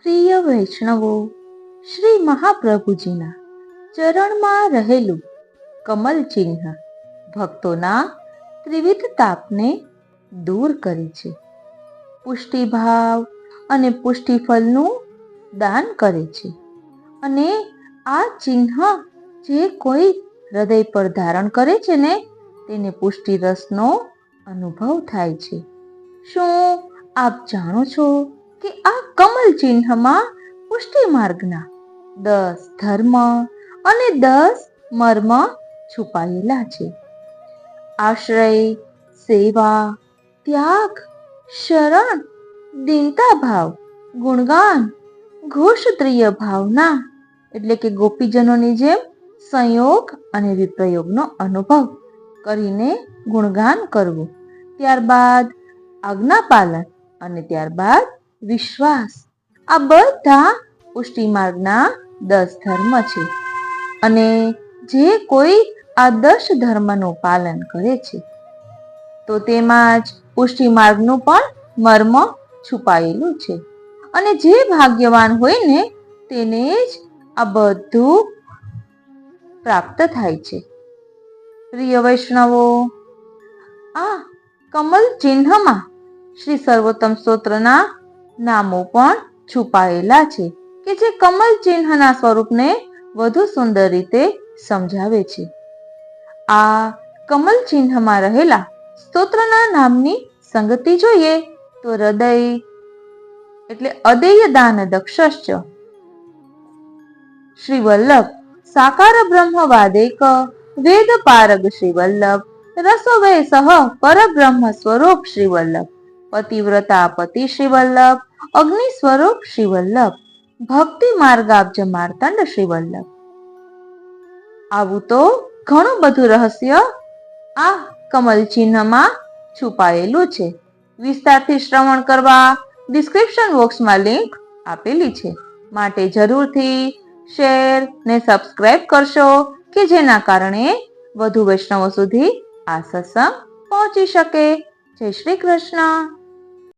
પ્રિય વૈષ્ણવો, શ્રી મહાપ્રભુજીના ચરણમાં રહેલું કમલ ચિહ્ન ભક્તોના ત્રિવિધ તાપને દૂર કરે છે. પુષ્ટિભાવ અને પુષ્ટિફળનું દાન કરે છે. અને આ ચિહ્ન જે કોઈ હૃદય પર ધારણ કરે છે ને, તેને પુષ્ટિ રસનો અનુભવ થાય છે. શું આપ જાણો છો કે આ કમલ ચિહ્નમાં પુષ્ટિ માર્ગના 10 ધર્મ અને 10 મર્મ છુપાયેલા છે. આશ્રય, સેવા, ત્યાગ, શરણ, દીનતા ભાવ, ગુણગાન, ઘોષત્રિય ભાવના એટલે કે ગોપીજનોની જેમ સંયોગ અને વિપ્રયોગનો અનુભવ કરીને ગુણગાન કરવું, ત્યારબાદ આજ્ઞાપાલન અને ત્યારબાદ વિશ્વાસ, આ બધા પુષ્ટિ માર્ગના 10 ધર્મ છે. અને જે કોઈ આ 10 ધર્મનું પાલન કરે છે તો તેમાં જ પુષ્ટિ માર્ગનું પણ મર્મ છુપાયેલું છે. અને જે ભાગ્યવાન હોય ને તેને જ આ બધું પ્રાપ્ત થાય છે. પ્રિય વૈષ્ણવો, આ કમલ ચિહ્નમાં શ્રી સર્વોત્તમ સ્તોત્રના નામો પણ છુપાયેલા છે કે જે કમલ ચિહ્નના સ્વરૂપને વધુ સુંદર રીતે સમજાવે છે. આ કમલ ચિહ્નમાં રહેલા સ્તોત્રના નામની સંગતિ જોઈએ તો હૃદય એટલે અદેય દાન દક્ષશ્ચ, શ્રી વલ્લભ, સાકાર બ્રહ્મ વાદેક, વેદ પારગ શ્રી વલ્લભ, રસોવય સહ પરબ્રહ્મ સ્વરૂપ શ્રી વલ્લભ, પતિવ્રતા પતિ શ્રી વલ્લભ, અગ્નિ સ્વરૂપ શ્રી વલ્લભ, ભક્તિ માર્ગાબ્જ માર્તંડ શ્રી વલ્લભ. આવું તો ઘણું બધું રહસ્ય આ કમલ ચિહ્નમાં છુપાયેલું છે. વિસ્તારથી શ્રવણ કરવા ડિસ્ક્રિપ્શન બોક્સમાં લિંક આપેલી છે. માટે જરૂરથી શેર ને સબસ્ક્રાઇબ કરશો કે જેના કારણે વધુ વૈષ્ણવો સુધી આ સત્સંગ પહોંચી શકે. જય શ્રી કૃષ્ણ.